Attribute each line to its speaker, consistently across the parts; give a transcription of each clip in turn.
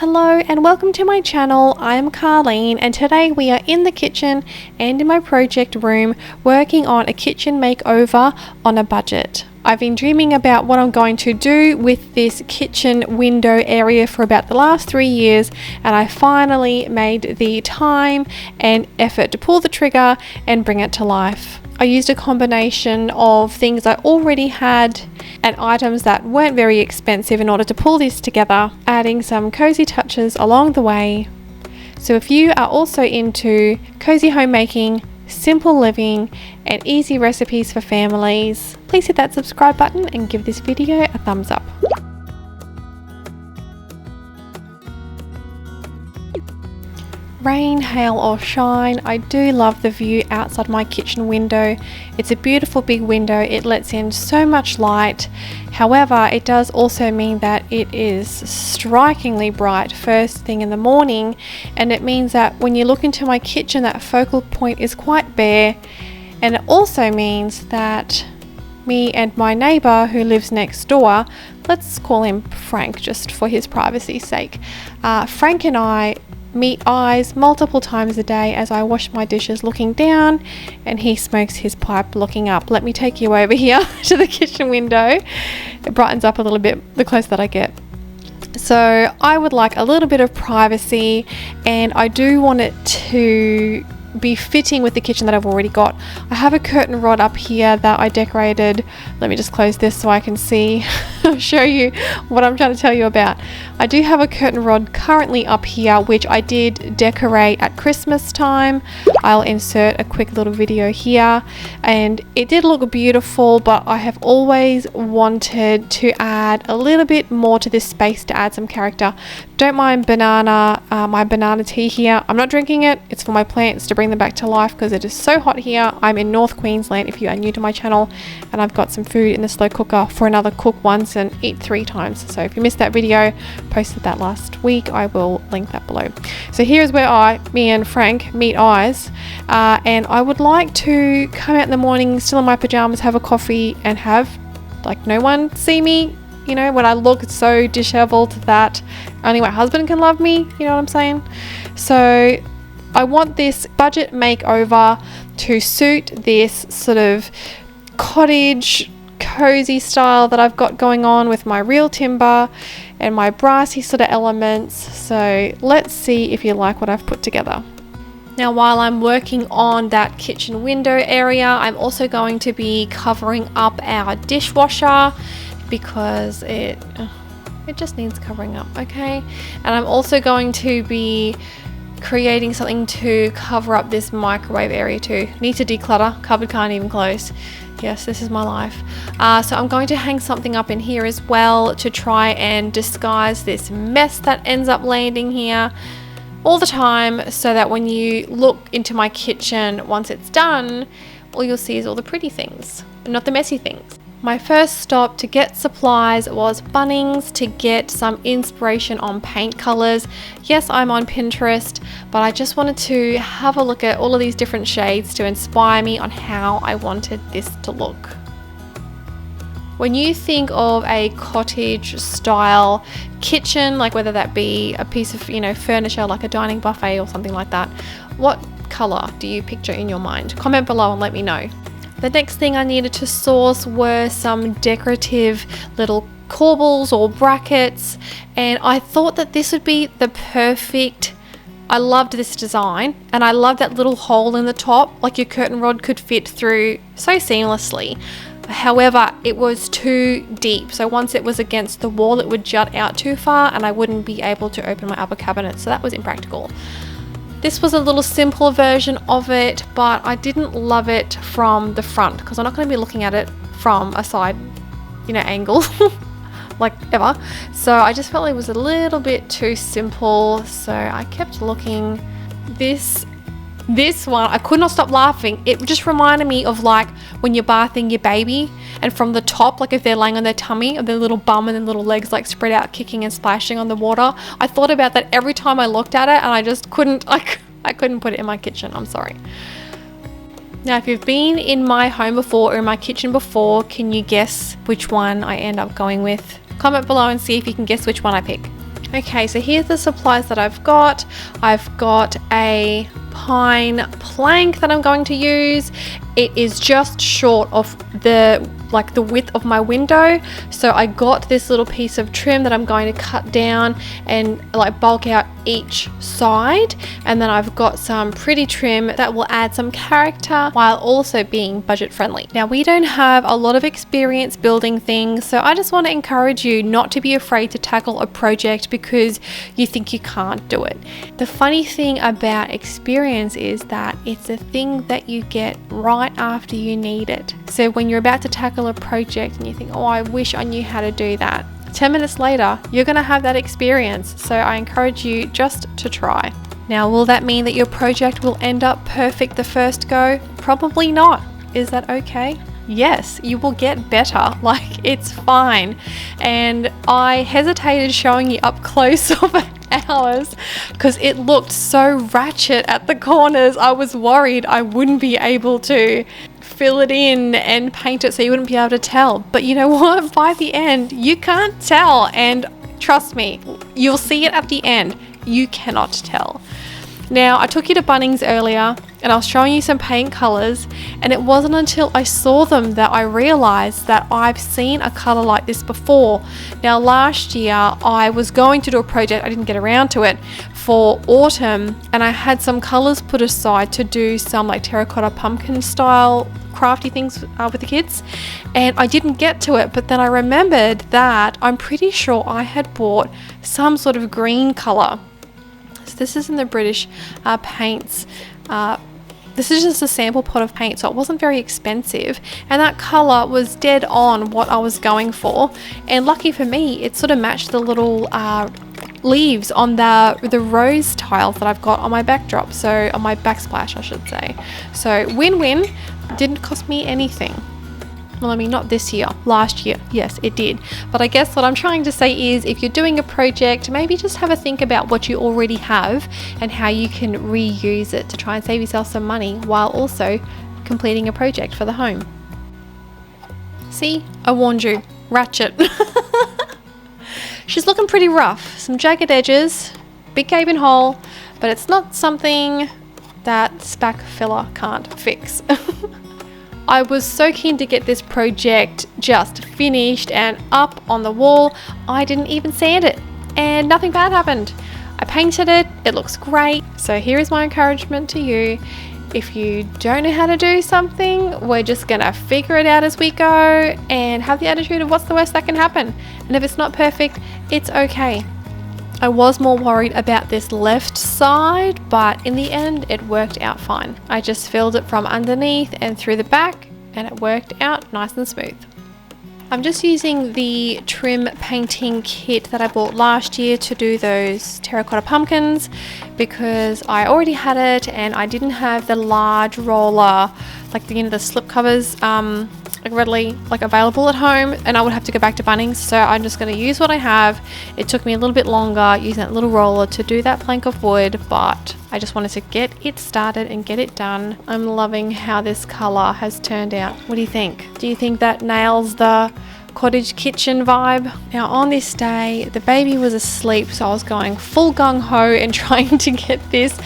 Speaker 1: Hello and welcome to my channel. I'm Karlene and today we are in the kitchen and in my project room working on a kitchen makeover on a budget. I've been dreaming about what I'm going to do with this kitchen window area for about the last 3 years, and I finally made the time and effort to pull the trigger and bring it to life. I used a combination of things I already had and items that weren't very expensive in order to pull this together, adding some cozy touches along the way. So if you are also into cozy homemaking, simple living and easy recipes for families, please hit that subscribe button and give this video a thumbs up. Rain, hail or shine, I do love the view outside my kitchen window. It's a beautiful big window. It lets in so much light. However, it does also mean that it is strikingly bright first thing in the morning, and it means that when you look into my kitchen, that focal point is quite bare. And it also means that me and my neighbor who lives next door, let's call him Frank just for his privacy's sake, Frank and I meet eyes multiple times a day as I wash my dishes looking down and he smokes his pipe looking up. Let me take you over here to the kitchen window. It brightens up a little bit the closer that I get. So I would like a little bit of privacy, and I do want it to be fitting with the kitchen that I've already got. I have a curtain rod up here that I decorated. Let me just close this so I can see show you what I'm trying to tell you about. I do have a curtain rod currently up here which I did decorate at Christmas time. I'll insert a quick little video here, and it did look beautiful, but I have always wanted to add a little bit more to this space to add some character. Don't mind my banana tea here. I'm not drinking it. It's for my plants to bring them back to life because it is so hot here. I'm in North Queensland if you are new to my channel, and I've got some food in the slow cooker for another cook once and eat 3 times. So if you missed that video, posted that last week, I will link that below. So here's where me and Frank meet eyes, and I would like to come out in the morning still in my pajamas, have a coffee and have like no one see me, you know, when I look so disheveled that only my husband can love me, you know what I'm saying? So I want this budget makeover to suit this sort of cottage cozy style that I've got going on with my real timber and my brassy sort of elements. So let's see if you like what I've put together. Now, while I'm working on that kitchen window area, I'm also going to be covering up our dishwasher because it just needs covering up, okay? And I'm also going to be creating something to cover up this microwave area too. Need to declutter, cupboard can't even close. Yes, this is my life. So I'm going to hang something up in here as well to try and disguise this mess that ends up landing here all the time, so that when you look into my kitchen once it's done, all you'll see is all the pretty things, not the messy things. My first stop to get supplies was Bunnings to get some inspiration on paint colors. Yes, I'm on Pinterest, but I just wanted to have a look at all of these different shades to inspire me on how I wanted this to look. When you think of a cottage style kitchen, like whether that be a piece of, you know, furniture like a dining buffet or something like that, what color do you picture in your mind? Comment below and let me know. The next thing I needed to source were some decorative little corbels or brackets, and I thought that this would be the perfect, I loved this design and I love that little hole in the top, like your curtain rod could fit through so seamlessly. However, it was too deep, so once it was against the wall it would jut out too far and I wouldn't be able to open my upper cabinet, so that was impractical. This was a little simpler version of it, but I didn't love it from the front because I'm not going to be looking at it from a side, you know, angle like ever. So I just felt it was a little bit too simple, so I kept looking. This one, I could not stop laughing. It just reminded me of like when you're bathing your baby and from the top, like if they're laying on their tummy, or their little bum and their little legs like spread out kicking and splashing on the water. I thought about that every time I looked at it and I just couldn't, I couldn't put it in my kitchen. I'm sorry. Now, if you've been in my home before or in my kitchen before, can you guess which one I end up going with? Comment below and see if you can guess which one I pick. Okay, so here's the supplies that I've got. I've got a pine plank that I'm going to use. It is just short of the width of my window, so I got this little piece of trim that I'm going to cut down and like bulk out each side, and then I've got some pretty trim that will add some character while also being budget friendly. Now, we don't have a lot of experience building things, so I just want to encourage you not to be afraid to tackle a project because you think you can't do it. The funny thing about experience is that it's a thing that you get right after you need it. So when you're about to tackle a project and you think, oh, I wish I knew how to do that, 10 minutes later, you're going to have that experience. So I encourage you just to try. Now, will that mean that your project will end up perfect the first go? Probably not. Is that okay? Yes, you will get better. Like, it's fine. And I hesitated showing you up close for hours because it looked so ratchet at the corners. I was worried I wouldn't be able to fill it in and paint it so you wouldn't be able to tell. But you know what? By the end, you can't tell. And trust me, you'll see it at the end. You cannot tell. Now, I took you to Bunnings earlier and I was showing you some paint colors, and it wasn't until I saw them that I realized that I've seen a color like this before. Now, last year I was going to do a project, I didn't get around to it, for autumn, and I had some colors put aside to do some like terracotta pumpkin style crafty things with the kids, and I didn't get to it, but then I remembered that I'm pretty sure I had bought some sort of green color. So this is in the British paints. This is just a sample pot of paint, so it wasn't very expensive, and that color was dead on what I was going for. And lucky for me, it sort of matched the little leaves on the rose tiles that I've got on my backdrop, so on my backsplash I should say. So win-win. Didn't cost me anything. Well, I mean, not this year, last year, yes it did. But I guess what I'm trying to say is, if you're doing a project, maybe just have a think about what you already have and how you can reuse it to try and save yourself some money while also completing a project for the home. See, I warned you, ratchet. She's looking pretty rough, some jagged edges, big gaping hole, but it's not something that spack filler can't fix. I was so keen to get this project just finished and up on the wall. I didn't even sand it and nothing bad happened. I painted it, it looks great. So here is my encouragement to you. If you don't know how to do something, we're just gonna figure it out as we go and have the attitude of what's the worst that can happen. And if it's not perfect, it's okay. I was more worried about this left side, but in the end it worked out fine. I just filled it from underneath and through the back, and it worked out nice and smooth. I'm just using the trim painting kit that I bought last year to do those terracotta pumpkins because I already had it and I didn't have the large roller, like the slip covers readily available at home, and I would have to go back to Bunnings, so I'm just going to use what I have. It took me a little bit longer using that little roller to do that plank of wood, but I just wanted to get it started and get it done. I'm loving how this color has turned out. What do you think? Do you think that nails the cottage kitchen vibe? Now, on this day, the baby was asleep, so I was going full gung-ho and trying to get this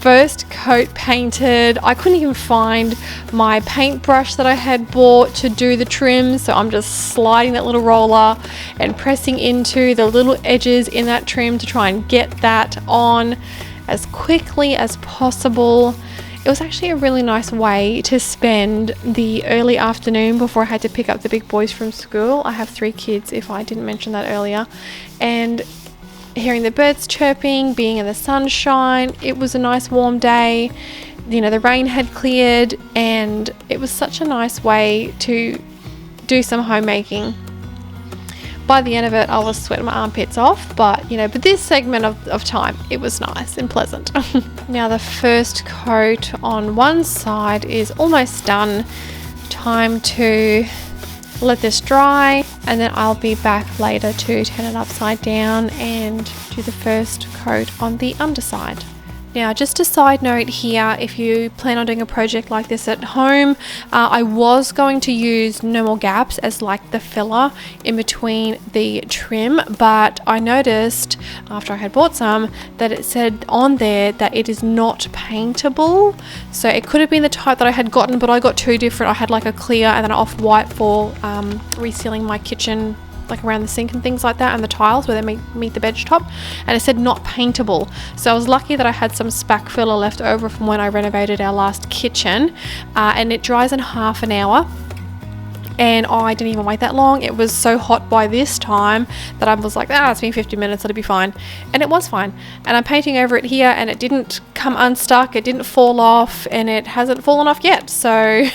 Speaker 1: first coat painted. I couldn't even find my paintbrush that I had bought to do the trim, so I'm just sliding that little roller and pressing into the little edges in that trim to try and get that on as quickly as possible. It was actually a really nice way to spend the early afternoon before I had to pick up the big boys from school. I have 3 kids, if I didn't mention that earlier, and hearing the birds chirping, being in the sunshine. It was a nice warm day. The rain had cleared, and it was such a nice way to do some homemaking. By the end of it, I was sweating my armpits off, but this segment of time, it was nice and pleasant. Now the first coat on one side is almost done. Time to let this dry, and then I'll be back later to turn it upside down and do the first coat on the underside. Now, just a side note here, if you plan on doing a project like this at home, I was going to use No More Gaps as like the filler in between the trim, but I noticed after I had bought some that it said on there that it is not paintable. So it could have been the type that I had gotten, but I got two different. I had like a clear and then an off-white for resealing my kitchen, like around the sink and things like that, and the tiles where they meet the bench top, and it said not paintable. So I was lucky that I had some spack filler left over from when I renovated our last kitchen, and it dries in half an hour, and I didn't even wait that long. It was so hot by this time that I was like, it's been 50 minutes, it'll be fine. And it was fine. And I'm painting over it here, and it didn't come unstuck, it didn't fall off, and it hasn't fallen off yet. So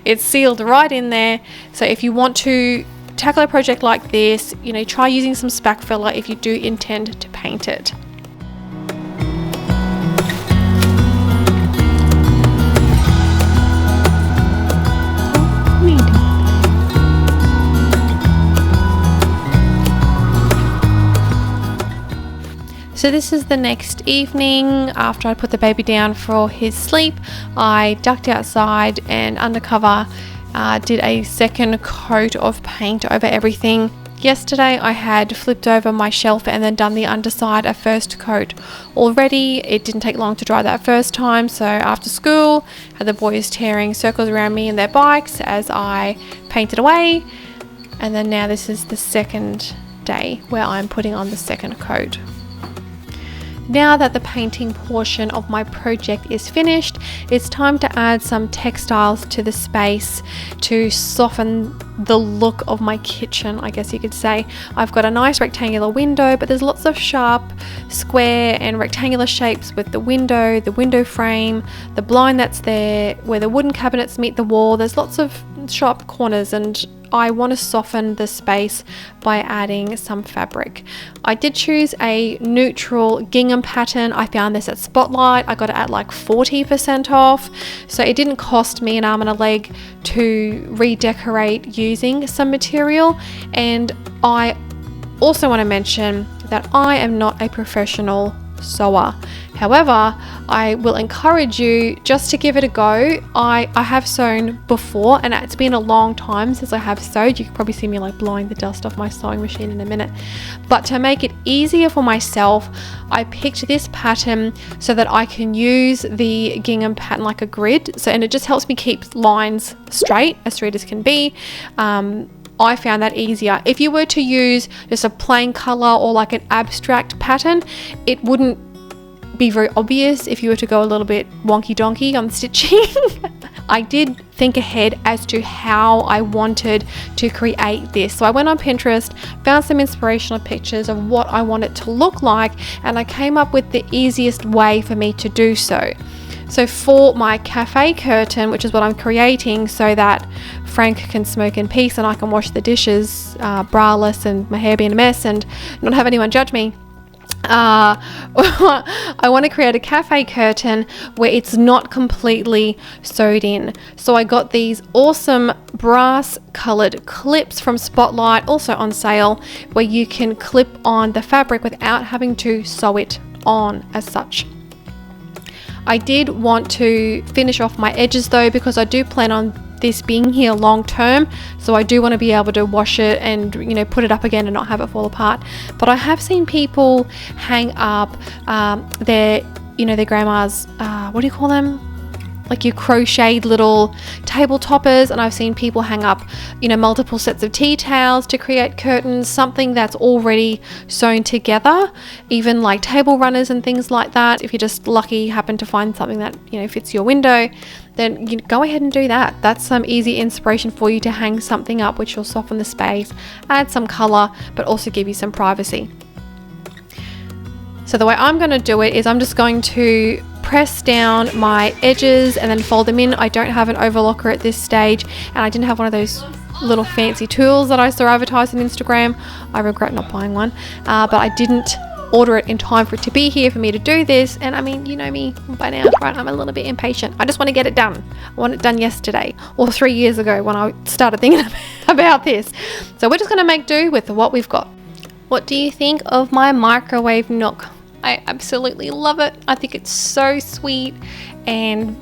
Speaker 1: it's sealed right in there. So if you want to tackle a project like this, try using some spack filler if you do intend to paint it. So this is the next evening after I put the baby down for his sleep. I ducked outside and undercover did a second coat of paint over everything. Yesterday I had flipped over my shelf and then done the underside a first coat already. It didn't take long to dry that first time, so after school had the boys tearing circles around me and their bikes as I painted away, and then now this is the second day where I'm putting on the second coat. Now that the painting portion of my project is finished, it's time to add some textiles to the space to soften the look of my kitchen, I guess you could say. I've got a nice rectangular window, but there's lots of sharp square and rectangular shapes with the window frame, the blind that's there, where the wooden cabinets meet the wall. There's lots of sharp corners, and I want to soften the space by adding some fabric. I did choose a neutral gingham pattern. I found this at Spotlight. I got it at like 40% off. So it didn't cost me an arm and a leg to redecorate using some material. And I also want to mention that I am not a professional sewer. However, I will encourage you just to give it a go. I have sewn before, and it's been a long time since I have sewed. You can probably see me like blowing the dust off my sewing machine in a minute. But to make it easier for myself, I picked this pattern so that I can use the gingham pattern like a grid. And it just helps me keep lines straight as can be. I found that easier. If you were to use just a plain color or like an abstract pattern, it wouldn't be very obvious if you were to go a little bit wonky donkey on stitching. I did think ahead as to how I wanted to create this. So I went on Pinterest, found some inspirational pictures of what I want it to look like, and I came up with the easiest way for me to do so. So for my cafe curtain, which is what I'm creating so that Frank can smoke in peace and I can wash the dishes braless and my hair being a mess and not have anyone judge me, I want to create a cafe curtain where it's not completely sewed in. So I got these awesome brass colored clips from Spotlight, also on sale, where you can clip on the fabric without having to sew it on as such. I did want to finish off my edges though, because I do plan on this being here long term, so I do want to be able to wash it and put it up again and not have it fall apart. But I have seen people hang up their grandma's what do you call them, like your crocheted little table toppers, and I've seen people hang up multiple sets of tea towels to create curtains, something that's already sewn together, even like table runners and things like that. If you're just lucky, happen to find something that fits your window, then you go ahead and do that. That's some easy inspiration for you to hang something up, which will soften the space, add some color, but also give you some privacy. So the way I'm going to do it is I'm just going to press down my edges and then fold them in. I don't have an overlocker at this stage, and I didn't have one of those little fancy tools that I saw advertised on Instagram. I regret not buying one, but I didn't order it in time for it to be here for me to do this. And I mean, you know me by now, right? I'm a little bit impatient. I just want to get it done. I want it done yesterday or 3 years ago when I started thinking about this. So we're just going to make do with what we've got. What do you think of my microwave nook? I absolutely love it. I think it's so sweet and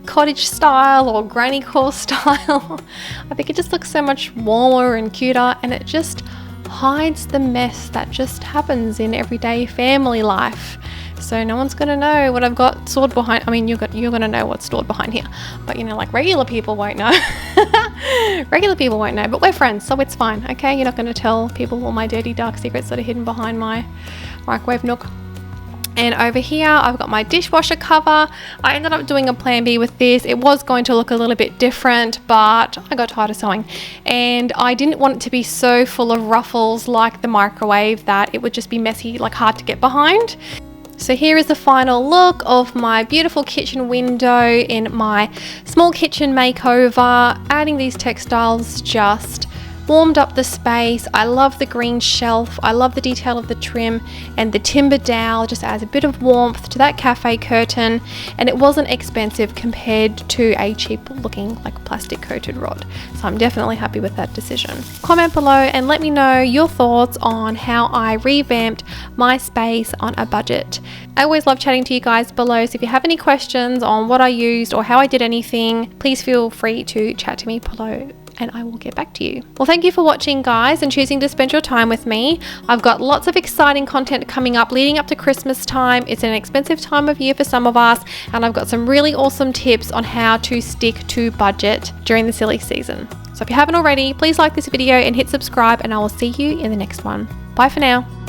Speaker 1: cottage style or granny core style. I think it just looks so much warmer and cuter, and it just hides the mess that just happens in everyday family life. So no one's gonna know what I've got stored behind. I mean, you're gonna know what's stored behind here, but you know, like regular people won't know. Regular people won't know, but we're friends, so it's fine. Okay, you're not gonna tell people all my dirty dark secrets that are hidden behind my microwave nook. And over here I've got my dishwasher cover. I ended up doing a plan B with this. It was going to look a little bit different, but I got tired of sewing and I didn't want it to be so full of ruffles like the microwave that it would just be messy, like hard to get behind. So here is the final look of my beautiful kitchen window in my small kitchen makeover. Adding these textiles just warmed up the space. I love the green shelf. I love the detail of the trim, and the timber dowel just adds a bit of warmth to that cafe curtain, and it wasn't expensive compared to a cheap looking like plastic coated rod. So I'm definitely happy with that decision. Comment below and let me know your thoughts on how I revamped my space on a budget. I always love chatting to you guys below, so if you have any questions on what I used or how I did anything, please feel free to chat to me below and I will get back to you. Well, thank you for watching, guys, and choosing to spend your time with me. I've got lots of exciting content coming up leading up to Christmas time. It's an expensive time of year for some of us, and I've got some really awesome tips on how to stick to budget during the silly season. So if you haven't already, please like this video and hit subscribe, and I will see you in the next one. Bye for now.